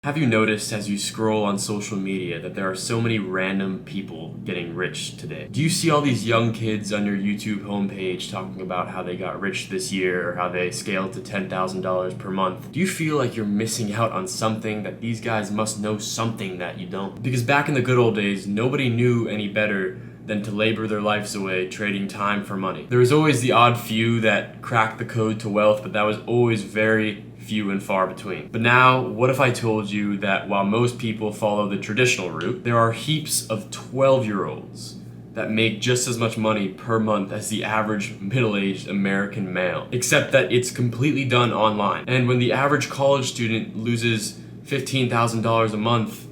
Have you noticed as you scroll on social media that there are so many random people getting rich today? Do you see all these young kids on your YouTube homepage talking about how they got rich this year or how they scaled to $10,000 per month? Do you feel like you're missing out on something, that these guys must know something that you don't? Because back in the good old days, nobody knew any better than to labor their lives away trading time for money. There was always the odd few that cracked the code to wealth, but that was always very few and far between. But now, what if I told you that while most people follow the traditional route, there are heaps of 12-year-olds that make just as much money per month as the average middle-aged American male, except that it's completely done online. And when the average college student loses $15,000 a month,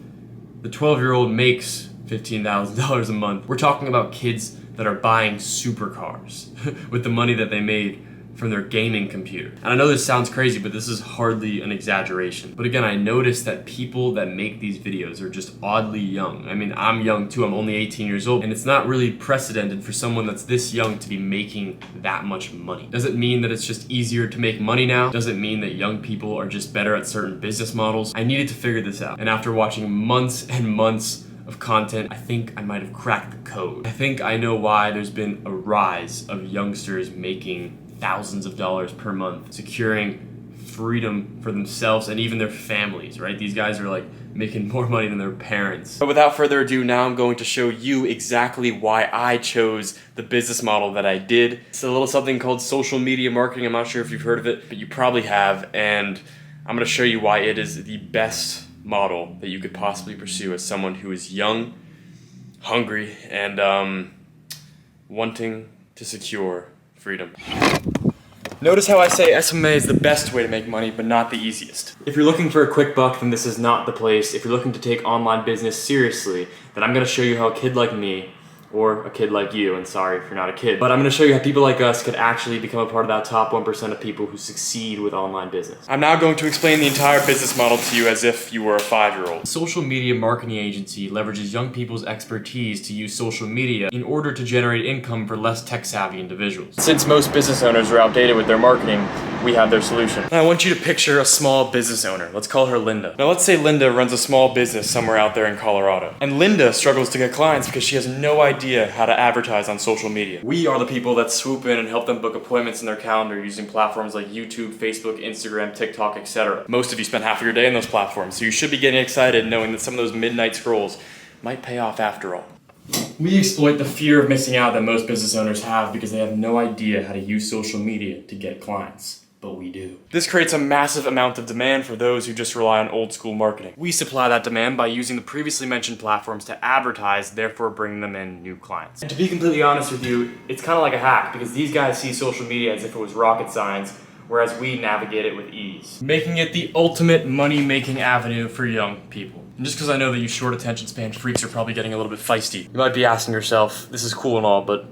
the 12-year-old makes $15,000 a month. We're talking about kids that are buying supercars with the money that they made from their gaming computer. And I know this sounds crazy, but this is hardly an exaggeration. But again, I noticed that people that make these videos are just oddly young. I mean, I'm young too, I'm only 18 years old, and it's not really precedented for someone that's this young to be making that much money. Does it mean that it's just easier to make money now? Does it mean that young people are just better at certain business models? I needed to figure this out. And after watching months and months of content, I think I might have cracked the code. I think I know why there's been a rise of youngsters making thousands of dollars per month, securing freedom for themselves and even their families, right? These guys are like making more money than their parents. But without further ado, now I'm going to show you exactly why I chose the business model that I did. It's a little something called social media marketing. I'm not sure if you've heard of it, but you probably have, and I'm gonna show you why it is the best model that you could possibly pursue as someone who is young, hungry, and wanting to secure freedom. Notice how I say SMA is the best way to make money, but not the easiest. If you're looking for a quick buck, then this is not the place. If you're looking to take online business seriously, then I'm gonna show you how a kid like me, or a kid like you, and sorry if you're not a kid, but I'm gonna show you how people like us could actually become a part of that top 1% of people who succeed with online business. I'm now going to explain the entire business model to you as if you were a 5-year-old. A social media marketing agency leverages young people's expertise to use social media in order to generate income for less tech-savvy individuals. Since most business owners are outdated with their marketing, we have their solution. And I want you to picture a small business owner. Let's call her Linda. Now let's say Linda runs a small business somewhere out there in Colorado. And Linda struggles to get clients because she has no idea how to advertise on social media. We are the people that swoop in and help them book appointments in their calendar using platforms like YouTube, Facebook, Instagram, TikTok, etc. Most of you spend half of your day on those platforms, so you should be getting excited knowing that some of those midnight scrolls might pay off after all. We exploit the fear of missing out that most business owners have because they have no idea how to use social media to get clients. But we do. This creates a massive amount of demand for those who just rely on old school marketing. We supply that demand by using the previously mentioned platforms to advertise, therefore bringing them in new clients. And to be completely honest with you, it's kind of like a hack because these guys see social media as if it was rocket science, whereas we navigate it with ease, making it the ultimate money-making avenue for young people. And just because I know that you short attention span freaks are probably getting a little bit feisty, you might be asking yourself, this is cool and all, but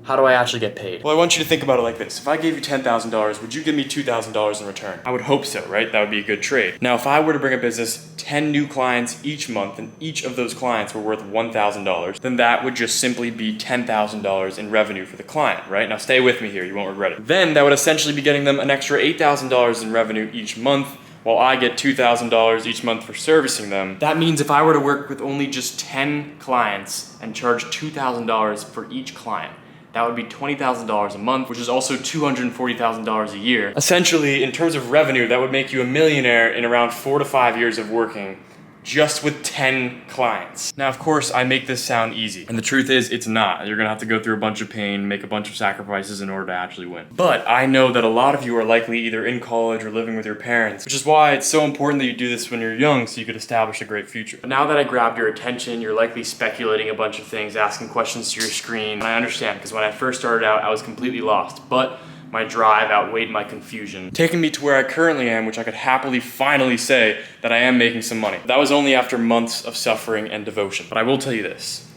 how do I actually get paid? Well, I want you to think about it like this. If I gave you $10,000, would you give me $2,000 in return? I would hope so, right? That would be a good trade. Now, if I were to bring a business 10 new clients each month, and each of those clients were worth $1,000, then that would just simply be $10,000 in revenue for the client, right? Now, stay with me here. You won't regret it. Then that would essentially be getting them an extra $8,000 in revenue each month, while I get $2,000 each month for servicing them. That means if I were to work with only just 10 clients and charge $2,000 for each client, that would be $20,000 a month, which is also $240,000 a year. Essentially, in terms of revenue, that would make you a millionaire in around 4 to 5 years of working just with 10 clients. Now, of course, I make this sound easy, and the truth is, it's not. You're gonna have to go through a bunch of pain, make a bunch of sacrifices in order to actually win. But I know that a lot of you are likely either in college or living with your parents, which is why it's so important that you do this when you're young so you could establish a great future. But now that I grabbed your attention, you're likely speculating a bunch of things, asking questions to your screen, and I understand, because when I first started out, I was completely lost, but my drive outweighed my confusion, taking me to where I currently am, which I could happily finally say that I am making some money. That was only after months of suffering and devotion. But I will tell you this,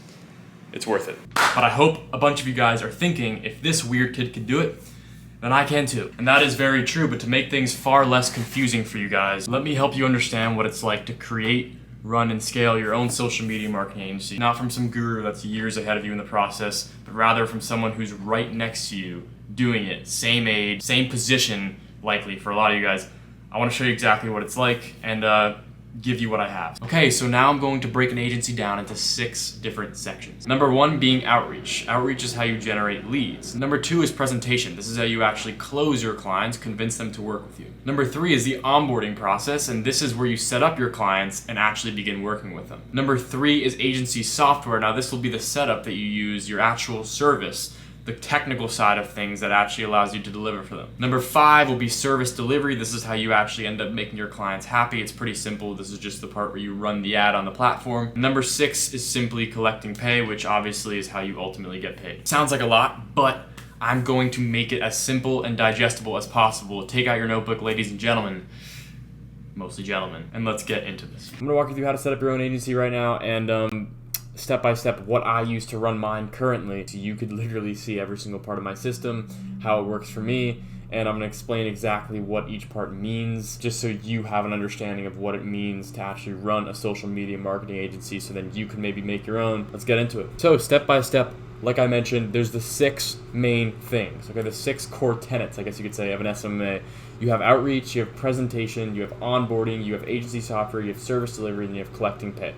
it's worth it. But I hope a bunch of you guys are thinking, if this weird kid could do it, then I can too. And that is very true, but to make things far less confusing for you guys, let me help you understand what it's like to create, run, and scale your own social media marketing agency. Not from some guru that's years ahead of you in the process, but rather from someone who's right next to you, doing it, same age, same position, likely for a lot of you guys. I want to show you exactly what it's like, and give you what I have. Okay, so now I'm going to break an agency down into 6 different sections. Number 1 being outreach. Outreach is how you generate leads. Number 2 is presentation. This is how you actually close your clients, convince them to work with you. Number 3 is the onboarding process, and this is where you set up your clients and actually begin working with them. Number 3 is agency software. Now this will be the setup that you use, your actual service, the technical side of things that actually allows you to deliver for them. Number 5 will be service delivery. This is how you actually end up making your clients happy. It's pretty simple. This is just the part where you run the ad on the platform. Number 6 is simply collecting pay, which obviously is how you ultimately get paid. Sounds like a lot, but I'm going to make it as simple and digestible as possible. Take out your notebook, ladies and gentlemen. Mostly gentlemen. And let's get into this. I'm gonna walk you through how to set up your own agency right now, and step by step what I use to run mine currently, so you could literally see every single part of my system, how it works for me, and I'm going to explain exactly what each part means, just so you have an understanding of what it means to actually run a social media marketing agency, so then you can maybe make your own. Let's get into it. So step by step, like I mentioned, there's the 6 main things, okay, the 6 core tenets, I guess you could say, of an SMA. You have outreach, you have presentation, you have onboarding, you have agency software, you have service delivery, and you have collecting pay.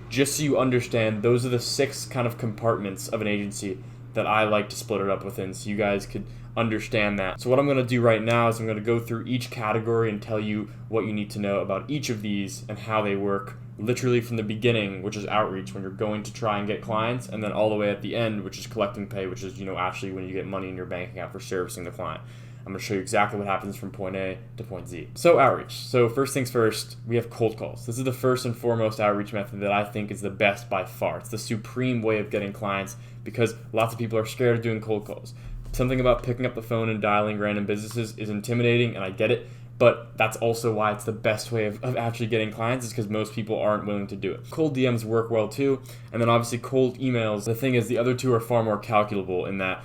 Just so you understand, those are the 6 kind of compartments of an agency that I like to split it up within, so you guys could understand that. So what I'm going to do right now is I'm going to go through each category and tell you what you need to know about each of these and how they work, literally from the beginning, which is outreach, when you're going to try and get clients, and then all the way at the end, which is collecting pay, which is, actually when you get money in your bank account for servicing the client. I'm going to show you exactly what happens from point A to point Z. So outreach. So first things first, we have cold calls. This is the first and foremost outreach method that I think is the best by far. It's the supreme way of getting clients because lots of people are scared of doing cold calls. Something about picking up the phone and dialing random businesses is intimidating, and I get it, but that's also why it's the best way of actually getting clients, is because most people aren't willing to do it. Cold DMs work well too, and then obviously cold emails. The thing is, the other two are far more calculable in that,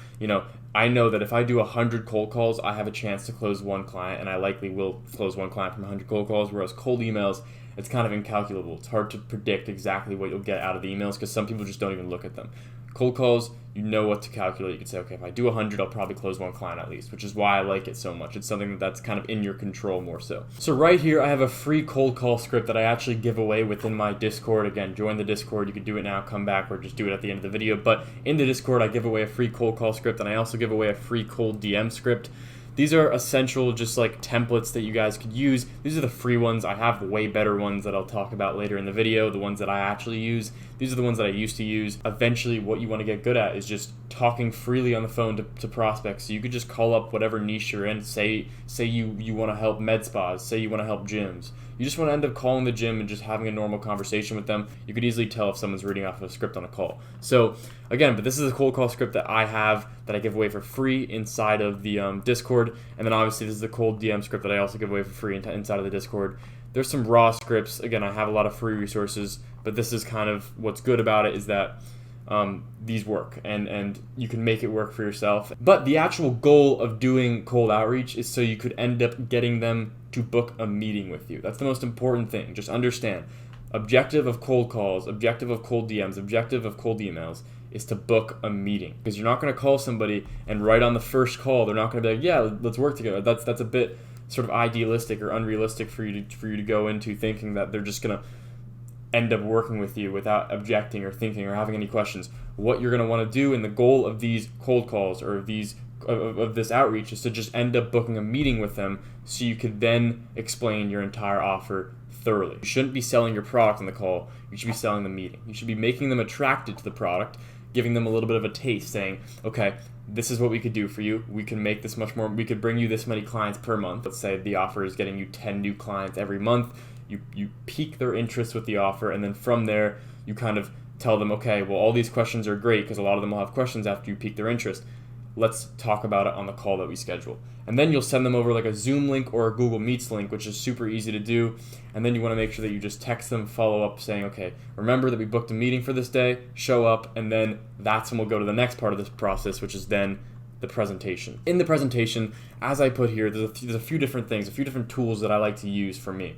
I know that if I do 100 cold calls, I have a chance to close 1 client, and I likely will close 1 client from 100 cold calls, whereas cold emails, it's kind of incalculable. It's hard to predict exactly what you'll get out of the emails because some people just don't even look at them. Cold calls, you know what to calculate. You can say, okay, if I do 100, I'll probably close 1 client at least, which is why I like it so much. It's something that's kind of in your control more so. So right here, I have a free cold call script that I actually give away within my Discord. Again, join the Discord. You can do it now, come back, or just do it at the end of the video. But in the Discord, I give away a free cold call script, and I also give away a free cold DM script. These are essential, just like templates that you guys could use. These are the free ones. I have way better ones that I'll talk about later in the video, the ones that I actually use. These are the ones that I used to use. Eventually, what you want to get good at is just talking freely on the phone to prospects. So you could just call up whatever niche you're in. Say you want to help med spas. Say you want to help gyms. You just want to end up calling the gym and just having a normal conversation with them. You could easily tell if someone's reading off of a script on a call. So again, but this is a cold call script that I have that I give away for free inside of the Discord. And then obviously this is the cold DM script that I also give away for free inside of the Discord. There's some raw scripts. Again, I have a lot of free resources, but this is kind of what's good about it, is that these work and you can make it work for yourself. But the actual goal of doing cold outreach is so you could end up getting them to book a meeting with you. That's the most important thing. Just understand, objective of cold calls, objective of cold DMs, objective of cold emails is to book a meeting, because you're not going to call somebody and right on the first call they're not going to be like, yeah, let's work together. That's a bit sort of idealistic or unrealistic for you to go into thinking that they're just going to end up working with you without objecting or thinking or having any questions. What you're going to want to do, and the goal of these cold calls or of this outreach, is to just end up booking a meeting with them so you could then explain your entire offer thoroughly. You shouldn't be selling your product on the call. You should be selling the meeting. You should be making them attracted to the product, giving them a little bit of a taste, saying, okay, this is what we could do for you. We can make this much more. We could bring you this many clients per month. Let's say the offer is getting you 10 new clients every month. You pique their interest with the offer, and then from there, you kind of tell them, okay, well, all these questions are great, because a lot of them will have questions after you pique their interest. Let's talk about it on the call that we schedule. And then you'll send them over like a Zoom link or a Google Meets link, which is super easy to do. And then you want to make sure that you just text them, follow up saying, okay, remember that we booked a meeting for this day, show up, and then that's when we'll go to the next part of this process, which is then the presentation. In the presentation, as I put here, there's a few different things, a few different tools that I like to use for me.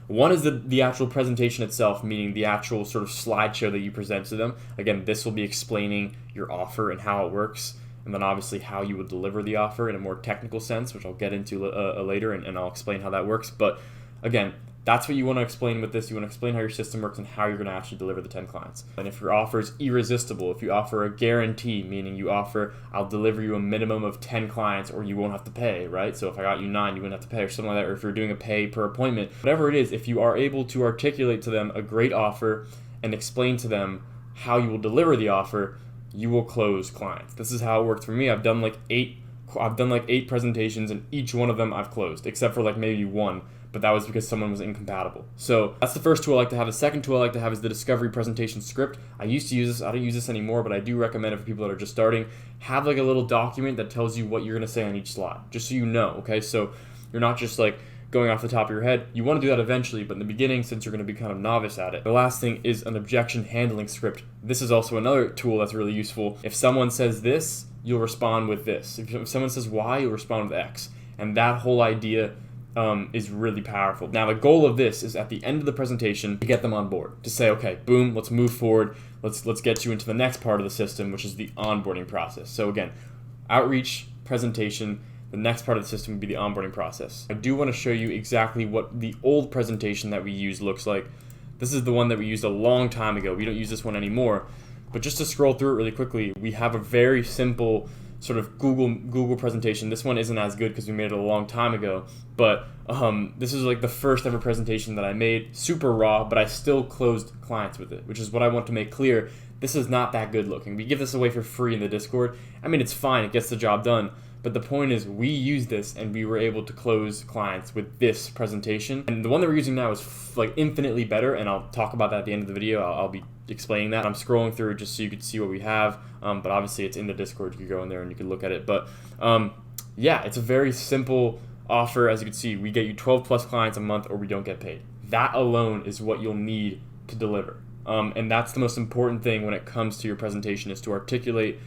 One is the actual presentation itself, meaning the actual sort of slideshow that you present to them. Again, this will be explaining your offer and how it works, and then obviously how you would deliver the offer in a more technical sense, which I'll get into later, and I'll explain how that works. But again, That's what you want to explain with this. You want to explain how your system works and how you're going to actually deliver the 10 clients. And if your offer is irresistible, if you offer a guarantee, meaning you offer, I'll deliver you a minimum of 10 clients or you won't have to pay, right? So if I got you 9, you wouldn't have to pay or something like that. Or if you're doing a pay per appointment, whatever it is, if you are able to articulate to them a great offer and explain to them how you will deliver the offer, you will close clients. This is how it worked for me. I've done like eight presentations, and each one of them I've closed, except for like maybe one, but that was because someone was incompatible. So that's the first tool I like to have. The second tool I like to have is the discovery presentation script. I used to use this. I don't use this anymore, but I do recommend it for people that are just starting. Have like a little document that tells you what you're going to say on each slide, just so you know, okay? So you're not just like going off the top of your head. You want to do that eventually, but in the beginning, since you're going to be kind of novice at it. The last thing is an objection handling script. This is also another tool that's really useful. If someone says this, you'll respond with this. If someone says Y, you'll respond with X. And that whole idea is really powerful. Now, the goal of this is at the end of the presentation to get them on board, to say, okay, boom, let's move forward. Let's get you into the next part of the system, which is the onboarding process. So again, outreach, presentation. The next part of the system would be the onboarding process. I do want to show you exactly what the old presentation that we use looks like. This is the one that we used a long time ago. We don't use this one anymore. But just to scroll through it really quickly, we have a very simple sort of Google presentation. This one isn't as good because we made it a long time ago, but this is like the first ever presentation that I made, super raw, but I still closed clients with it, which is what I want to make clear. This is not that good looking. We give this away for free in the Discord. I mean, it's fine, it gets the job done, but the point is we use this and we were able to close clients with this presentation. And the one that we're using now is like infinitely better, and I'll talk about that at the end of the video. I'll be explaining that. I'm scrolling through just so you could see what we have, but obviously it's in the Discord. You can go in there and you can look at it. But yeah, it's a very simple offer. As you can see, we get you 12 plus clients a month or we don't get paid. That alone is what you'll need to deliver. And that's the most important thing when it comes to your presentation, is to articulate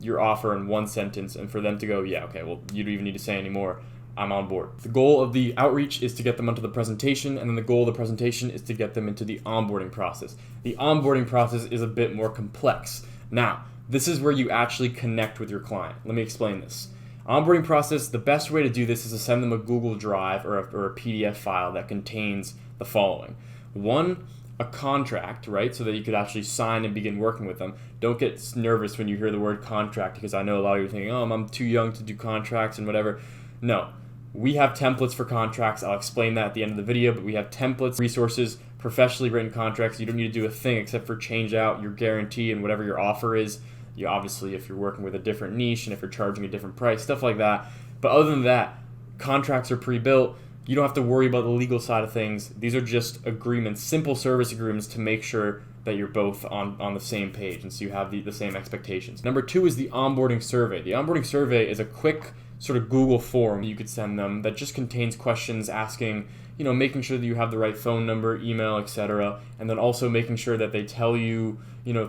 your offer in one sentence and for them to go, yeah, okay, well, you don't even need to say anymore. I'm on board. The goal of the outreach is to get them onto the presentation, and then the goal of the presentation is to get them into the onboarding process. The onboarding process is a bit more complex. Now, this is where you actually connect with your client. Let me explain this. Onboarding process, the best way to do this is to send them a Google Drive or a PDF file that contains the following. One, a contract, right? So that you could actually sign and begin working with them. Don't get nervous when you hear the word contract, because I know a lot of you are thinking, oh, I'm too young to do contracts and whatever. No. We have templates for contracts. I'll explain that at the end of the video, but we have templates, resources, professionally written contracts. You don't need to do a thing except for change out your guarantee and whatever your offer is. You obviously, if you're working with a different niche and if you're charging a different price, stuff like that. But other than that, contracts are pre-built. You don't have to worry about the legal side of things. These are just agreements, simple service agreements to make sure that you're both on the same page, and so you have the same expectations. Number 2 is the onboarding survey. The onboarding survey is a quick sort of Google form you could send them that just contains questions asking, making sure that you have the right phone number, email, etc. And then also making sure that they tell you,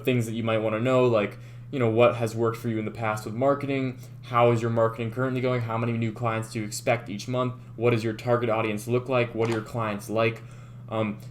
things that you might want to know, like, what has worked for you in the past with marketing? How is your marketing currently going? How many new clients do you expect each month? What does your target audience look like? What are your clients like?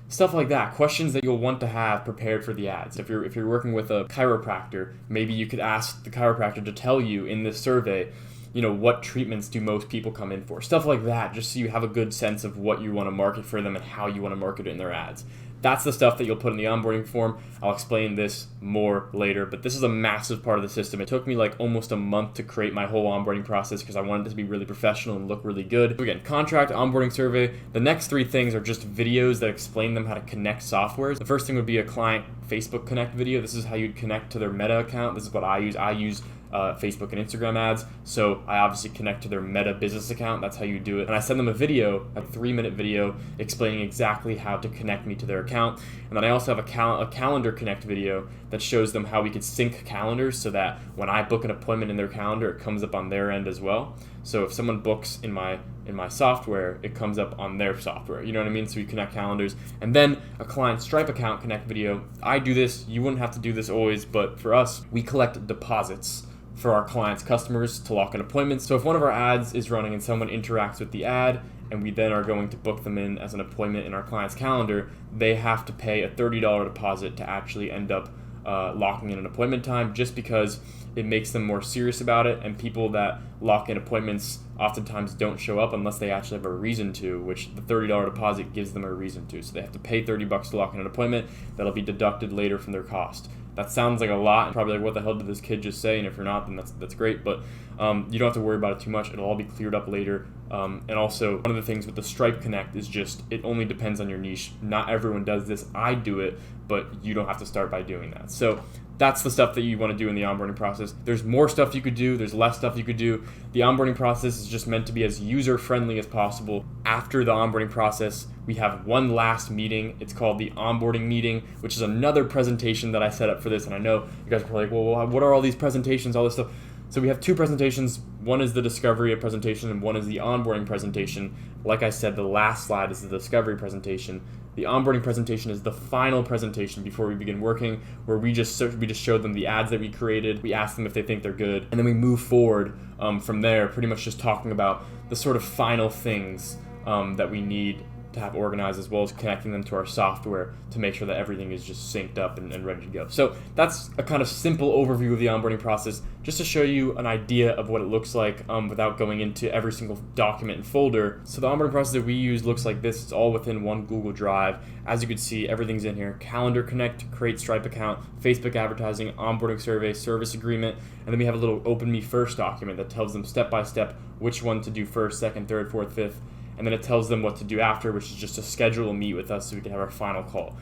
Stuff like that. Questions that you'll want to have prepared for the ads. If you're working with a chiropractor, maybe you could ask the chiropractor to tell you in this survey, what treatments do most people come in for? Stuff like that, just so you have a good sense of what you want to market for them and how you want to market it in their ads. That's the stuff that you'll put in the onboarding form. I'll explain this more later, but this is a massive part of the system. It took me like almost a month to create my whole onboarding process because I wanted it to be really professional and look really good. So again, contract, onboarding survey. The next 3 things are just videos that explain them how to connect softwares. The first thing would be a client Facebook Connect video. This is how you'd connect to their Meta account. This is what I use. I use Facebook and Instagram ads, so I obviously connect to their Meta business account. That's how you do it. And I send them a video, a 3-minute video explaining exactly how to connect me to their account. And then I also have a calendar connect video that shows them how we could sync calendars so that when I book an appointment in their calendar, it comes up on their end as well. So if someone books in my software, it comes up on their software. You know what I mean? So you connect calendars. And then a client Stripe account connect video. I do this. You wouldn't have to do this always, but for us, we collect deposits for our clients' customers to lock in appointments. So if one of our ads is running and someone interacts with the ad, and we then are going to book them in as an appointment in our client's calendar, they have to pay a $30 deposit to actually end up locking in an appointment time, just because it makes them more serious about it, and people that lock in appointments oftentimes don't show up unless they actually have a reason to, which the $30 deposit gives them a reason to. So they have to pay $30 to lock in an appointment that'll be deducted later from their cost. That sounds like a lot, and probably like, what the hell did this kid just say? And if you're not, then that's great, but you don't have to worry about it too much. It'll all be cleared up later. And also, one of the things with the Stripe Connect is just, it only depends on your niche. Not everyone does this. I do it, but you don't have to start by doing that. So that's the stuff that you want to do in the onboarding process. There's more stuff you could do. There's less stuff you could do. The onboarding process is just meant to be as user-friendly as possible. After the onboarding process, we have one last meeting. It's called the onboarding meeting, which is another presentation that I set up for this. And I know you guys are probably like, well, what are all these presentations, all this stuff? So we have two presentations. One is the discovery presentation, and one is the onboarding presentation. Like I said, the last slide is the discovery presentation. The onboarding presentation is the final presentation before we begin working, where we just showed them the ads that we created. We asked them if they think they're good, and then we move forward from there, pretty much just talking about the sort of final things that we need to have organized, as well as connecting them to our software to make sure that everything is just synced up and ready to go. So that's a kind of simple overview of the onboarding process, just to show you an idea of what it looks like without going into every single document and folder. So the onboarding process that we use looks like this. It's all within one Google Drive. As you can see, everything's in here. Calendar connect, create Stripe account, Facebook advertising, onboarding survey, service agreement, and then we have a little Open Me First document that tells them step by step which one to do first, second, third, fourth, fifth. And then it tells them what to do after, which is just to schedule a meet with us so we can have our final call.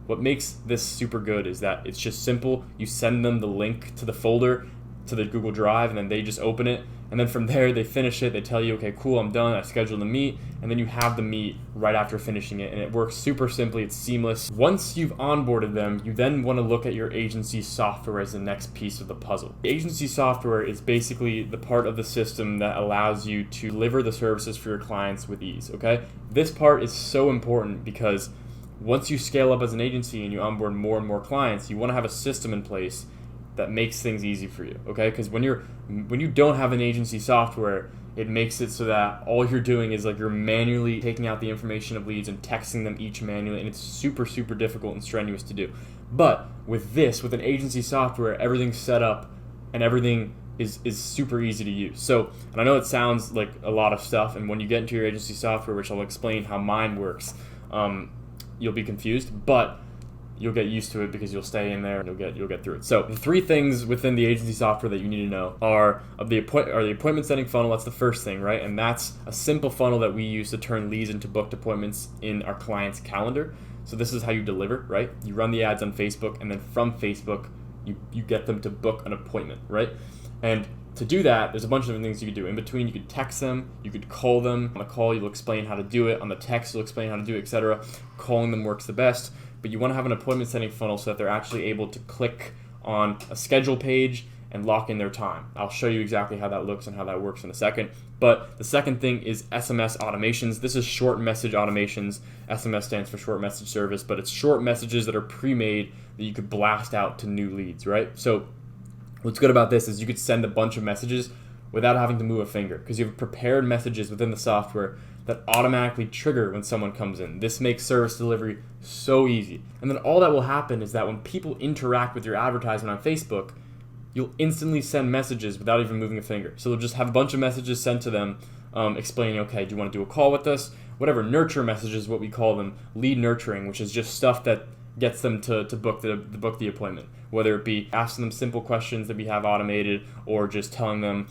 What makes this super good is that it's just simple. You send them the link to the folder, to the Google Drive, and then they just open it. And then from there, they finish it. They tell you, okay, cool, I'm done. I scheduled the meet. And then you have the meet right after finishing it. And it works super simply. It's seamless. Once you've onboarded them, you then want to look at your agency software as the next piece of the puzzle. The agency software is basically the part of the system that allows you to deliver the services for your clients with ease, okay? This part is so important because once you scale up as an agency and you onboard more and more clients, you want to have a system in place that makes things easy for you, okay? Because when you don't have an agency software, it makes it so that all you're doing is like you're manually taking out the information of leads and texting them each manually, and it's super, super difficult and strenuous to do. But with an agency software, everything's set up and everything is super easy to use. So, and I know it sounds like a lot of stuff, and when you get into your agency software, which I'll explain how mine works, you'll be confused, but you'll get used to it because you'll stay in there and you'll get through it. So the three things within the agency software that you need to know are the appointment setting funnel. That's the first thing, right? And that's a simple funnel that we use to turn leads into booked appointments in our client's calendar. So this is how you deliver, right? You run the ads on Facebook, and then from Facebook, you get them to book an appointment, right? And to do that, there's a bunch of different things you could do. In between, you could text them, you could call them. On the call, you'll explain how to do it. On the text, you'll explain how to do it, etc. Calling them works the best. But you want to have an appointment setting funnel so that they're actually able to click on a schedule page and lock in their time. I'll show you exactly how that looks and how that works in a second. But the second thing is SMS automations. This is short message automations. SMS stands for short message service, but it's short messages that are pre-made that you could blast out to new leads, right? So what's good about this is you could send a bunch of messages without having to move a finger, because you have prepared messages within the software that automatically trigger when someone comes in. This makes service delivery so easy. And then all that will happen is that when people interact with your advertisement on Facebook, you'll instantly send messages without even moving a finger. So they'll just have a bunch of messages sent to them explaining, okay, do you want to do a call with us? Whatever, nurture messages, what we call them, lead nurturing, which is just stuff that gets them to book the appointment, whether it be asking them simple questions that we have automated, or just telling them,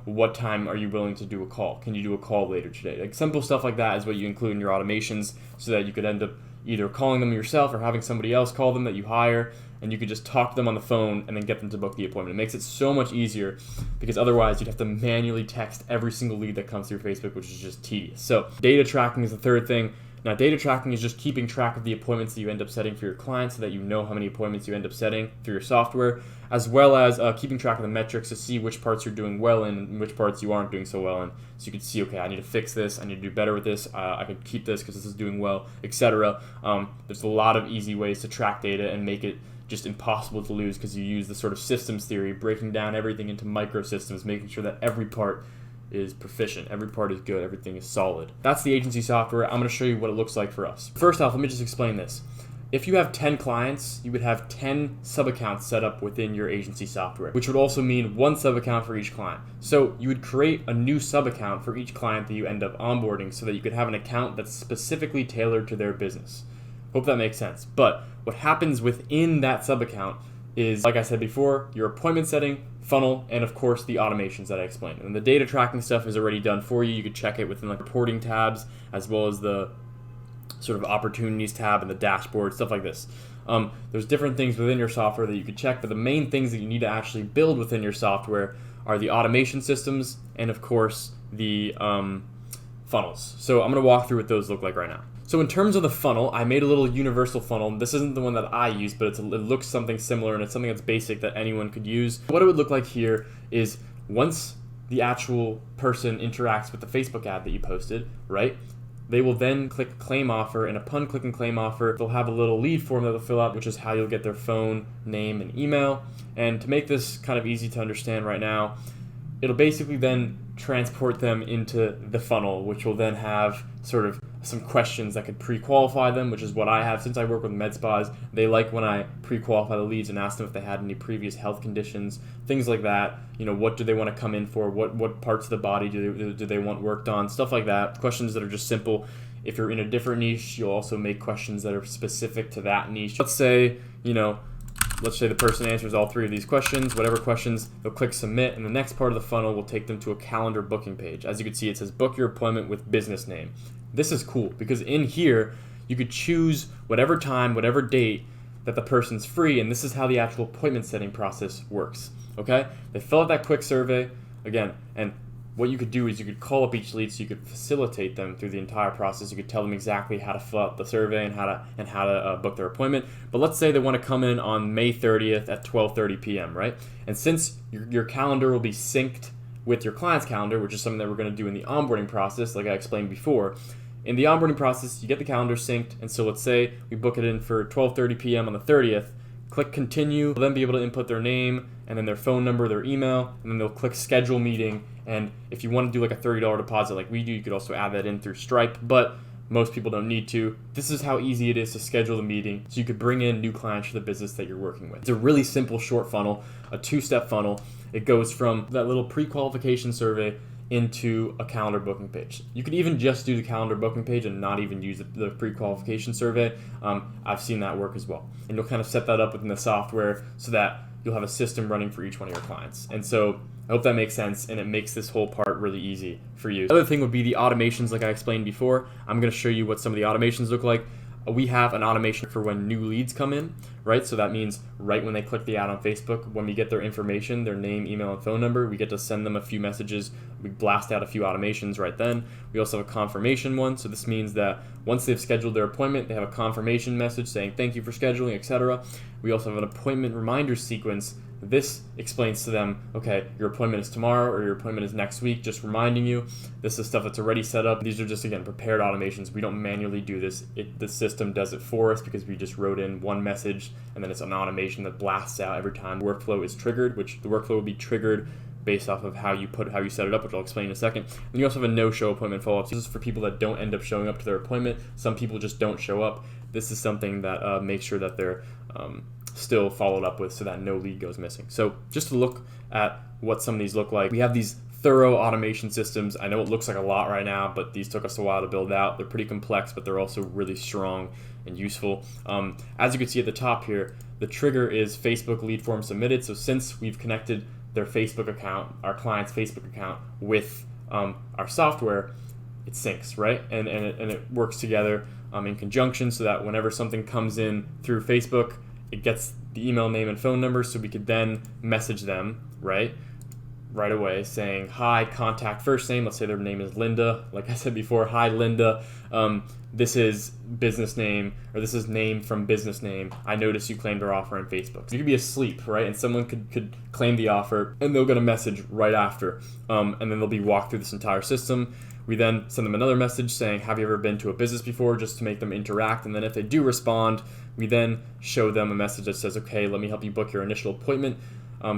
what time are you willing to do a call? Can you do a call later today? Like simple stuff like that is what you include in your automations, so that you could end up either calling them yourself or having somebody else call them that you hire, and you could just talk to them on the phone and then get them to book the appointment. It makes it so much easier, because otherwise you'd have to manually text every single lead that comes through Facebook, which is just tedious. So data tracking is the third thing. Now, data tracking is just keeping track of the appointments that you end up setting for your clients, so that you know how many appointments you end up setting through your software, as well as keeping track of the metrics to see which parts you're doing well in and which parts you aren't doing so well in. So you can see, okay, I need to fix this, I need to do better with this, I could keep this because this is doing well, etc. There's a lot of easy ways to track data and make it just impossible to lose, because you use the sort of systems theory, breaking down everything into microsystems, making sure that every part is proficient, every part is good, everything is solid. That's the agency software. I'm going to show you what it looks like for us. First off, let me just explain this. if you have 10 clients, you would have 10 sub-accounts set up within your agency software, which would also mean one sub-account for each client. So you would create a new sub-account for each client that you end up onboarding so that you could have an account that's specifically tailored to their business. Hope that makes sense. But what happens within that sub-account is, like I said before, your appointment setting, funnel, and of course the automations that I explained. And the data tracking stuff is already done for you. You could check it within like reporting tabs as well as the sort of opportunities tab and the dashboard, stuff like this. There's different things within your software that you could check, but the main things that you need to actually build within your software are the automation systems and of course the funnels. So I'm going to walk through what those look like right now. So in terms of the funnel, I made a little universal funnel. This isn't the one that I use, but it looks something similar, and it's something that's basic that anyone could use. What it would look like here is once the actual person interacts with the Facebook ad that you posted, right? They will then click claim offer, and upon clicking claim offer, they'll have a little lead form that they'll fill out, which is how you'll get their phone, name, and email. And to make this kind of easy to understand right now, it'll basically then transport them into the funnel, which will then have sort of some questions that could pre-qualify them, which is what I have. Since I work with med spas, they like when I pre-qualify the leads and ask them if they had any previous health conditions, things like that. You know, what do they want to come in for? What parts of the body do they want worked on? Stuff like that. Questions that are just simple. If you're in a different niche, you'll also make questions that are specific to that niche. Let's say the person answers all three of these questions, whatever questions, they'll click submit, and the next part of the funnel will take them to a calendar booking page. As you can see, it says book your appointment with business name. This is cool because in here, you could choose whatever time, whatever date that the person's free, and this is how the actual appointment setting process works, okay? They fill out that quick survey, again, and what you could do is you could call up each lead so you could facilitate them through the entire process. You could tell them exactly how to fill out the survey and how to book their appointment. But let's say they want to come in on May 30th at 12:30 p.m., right? And since your calendar will be synced with your client's calendar, which is something that we're going to do in the onboarding process, like I explained before, in the onboarding process, you get the calendar synced, and so let's say we book it in for 12:30 p.m. on the 30th, click continue, they'll then be able to input their name, and then their phone number, their email, and then they'll click schedule meeting, and if you want to do like a $30 deposit like we do, you could also add that in through Stripe, but most people don't need to. This is how easy it is to schedule the meeting, so you could bring in new clients to the business that you're working with. It's a really simple short funnel, a two-step funnel. It goes from that little pre-qualification survey into a calendar booking page. You could even just do the calendar booking page and not even use the pre-qualification survey. I've seen that work as well. And you'll kind of set that up within the software so that you'll have a system running for each one of your clients. And so I hope that makes sense, and it makes this whole part really easy for you. The other thing would be the automations like I explained before. I'm going to show you what some of the automations look like. We have an automation for when new leads come in, right? So that means right when they click the ad on Facebook, when we get their information, their name, email, and phone number, we get to send them a few messages. We blast out a few automations right then. We also have a confirmation one. So this means that once they've scheduled their appointment, they have a confirmation message saying thank you for scheduling, etc. We also have an appointment reminder sequence. This explains to them, okay, your appointment is tomorrow or your appointment is next week, just reminding you. This is stuff that's already set up. These are just, again, prepared automations. We don't manually do this. The system does it for us because we just wrote in one message, and then it's an automation that blasts out every time workflow is triggered, which the workflow will be triggered based off of how you set it up, which I'll explain in a second. And you also have a no-show appointment follow-up. This is for people that don't end up showing up to their appointment. Some people just don't show up. This is something that makes sure that they're still followed up with so that no lead goes missing. So just to look at what some of these look like, we have these thorough automation systems. I know it looks like a lot right now, but these took us a while to build out. They're pretty complex, but they're also really strong and useful. As you can see at the top here, the trigger is Facebook lead form submitted. So since we've connected their Facebook account, our client's Facebook account, with our software, it syncs, right? And it works together in conjunction so that whenever something comes in through Facebook, it gets the email, name, and phone number, so we could then message them, right away, saying, hi, contact first name. Let's say their name is Linda. Like I said before, hi, Linda. This is business name, or this is name from business name. I noticed you claimed our offer on Facebook. So you could be asleep, right? And someone could claim the offer, and they'll get a message right after. And then they'll be walked through this entire system. We then send them another message saying, have you ever been to a business before, just to make them interact. And then if they do respond, we then show them a message that says, okay, let me help you book your initial appointment.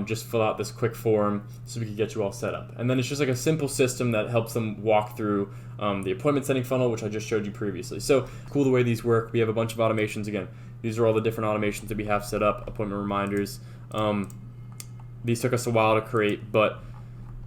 just fill out this quick form so we can get you all set up. And then it's just like a simple system that helps them walk through the appointment setting funnel, which I just showed you previously. So cool the way these work. We have a bunch of automations. Again, these are all the different automations that we have set up, appointment reminders. These took us a while to create, but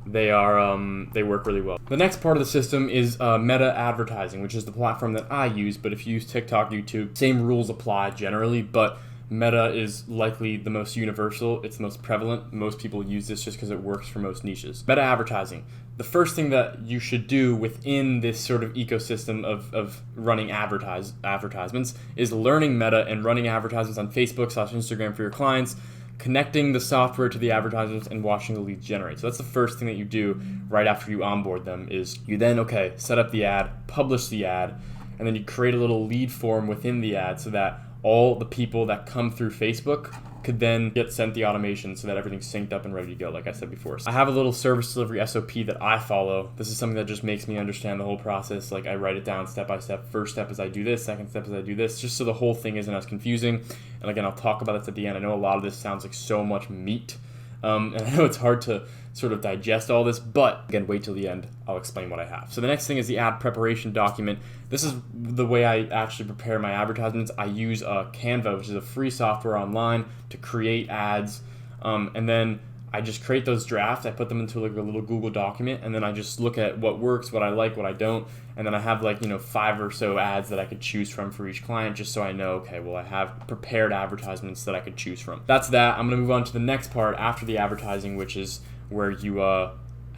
they work really well. The next part of the system is Meta advertising, which is the platform that I use, but if you use TikTok, YouTube, same rules apply generally, but Meta is likely the most universal. It's the most prevalent. Most people use this just because it works for most niches. Meta advertising. The first thing that you should do within this sort of ecosystem of running advertisements is learning Meta and running advertisements on Facebook/Instagram for your clients, connecting the software to the advertisements, and watching the leads generate. So that's the first thing that you do right after you onboard them is you then, set up the ad, publish the ad, and then you create a little lead form within the ad so that all the people that come through Facebook could then get sent the automation so that everything's synced up and ready to go, like I said before. I have a little service delivery SOP that I follow. This is something that just makes me understand the whole process. Like I write it down step by step. First step is I do this, second step is I do this, just so the whole thing isn't as confusing. And again, I'll talk about this at the end. I know a lot of this sounds like so much meat. And I know it's hard to sort of digest all this, but again, wait till the end. I'll explain what I have. So the next thing is the ad preparation document. This is the way I actually prepare my advertisements. I use Canva, which is a free software online to create ads. And then I just create those drafts. I put them into like a little Google document, and then I just look at what works, what I like, what I don't. And then I have 5 or so ads that I could choose from for each client, just so I know, I have prepared advertisements that I could choose from. That's that. I'm gonna move on to the next part after the advertising, which is where you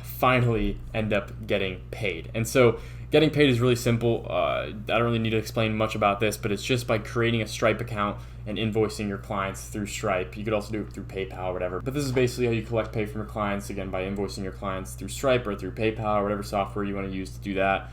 finally end up getting paid. And so getting paid is really simple. I don't really need to explain much about this, but it's just by creating a Stripe account and invoicing your clients through Stripe. You could also do it through PayPal or whatever. But this is basically how you collect pay from your clients, again, by invoicing your clients through Stripe or through PayPal or whatever software you want to use to do that.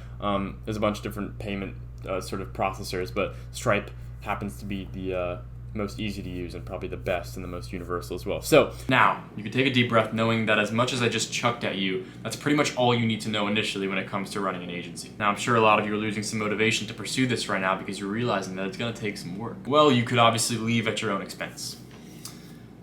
There's a bunch of different payment sort of processors, but Stripe happens to be the most easy to use and probably the best and the most universal as well. So now you can take a deep breath knowing that as much as I just chucked at you, that's pretty much all you need to know initially when it comes to running an agency. Now I'm sure a lot of you are losing some motivation to pursue this right now because you're realizing that it's going to take some work. Well, you could obviously leave at your own expense.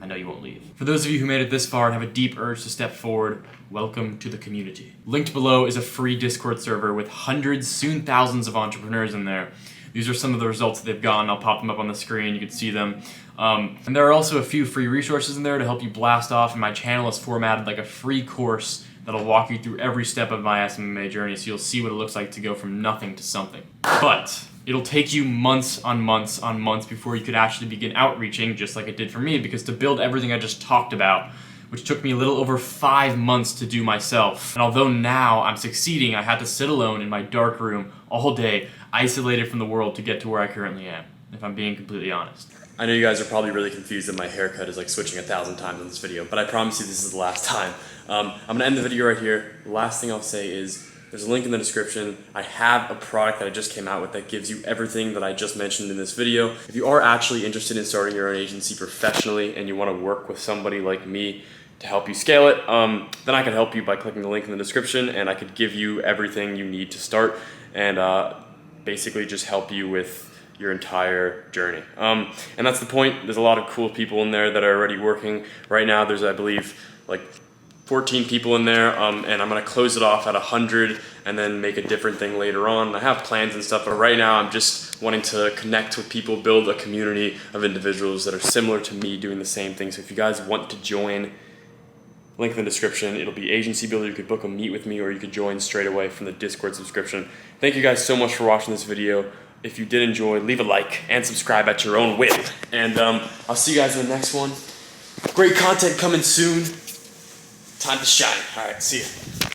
I know you won't leave. For those of you who made it this far and have a deep urge to step forward, welcome to the community. Linked below is a free Discord server with hundreds, soon thousands of entrepreneurs in there. These are some of the results that they've gotten. I'll pop them up on the screen. You can see them. And there are also a few free resources in there to help you blast off. And my channel is formatted like a free course that'll walk you through every step of my SMMA journey, so you'll see what it looks like to go from nothing to something. But it'll take you months on months on months before you could actually begin outreaching, just like it did for me, because to build everything I just talked about, which took me a little over 5 months to do myself. And although now I'm succeeding, I had to sit alone in my dark room all day, isolated from the world to get to where I currently am, if I'm being completely honest. I know you guys are probably really confused that my haircut is like switching 1,000 times in this video, but I promise you this is the last time. I'm gonna end the video right here. The last thing I'll say is there's a link in the description. I have a product that I just came out with that gives you everything that I just mentioned in this video. If you are actually interested in starting your own agency professionally and you wanna work with somebody like me to help you scale it, then I can help you by clicking the link in the description, and I could give you everything you need to start and basically just help you with your entire journey. And that's the point. There's a lot of cool people in there that are already working. Right now there's, I believe, like 14 people in there, and I'm gonna close it off at 100 and then make a different thing later on. I have plans and stuff, but right now I'm just wanting to connect with people, build a community of individuals that are similar to me doing the same thing. So if you guys want to join, link in the description. It'll be Agency Builder. You could book a meet with me, or you could join straight away from the Discord subscription. Thank you guys so much for watching this video. If you did enjoy, leave a like and subscribe at your own whim. And I'll see you guys in the next one. Great content coming soon. Time to shine. All right, see ya.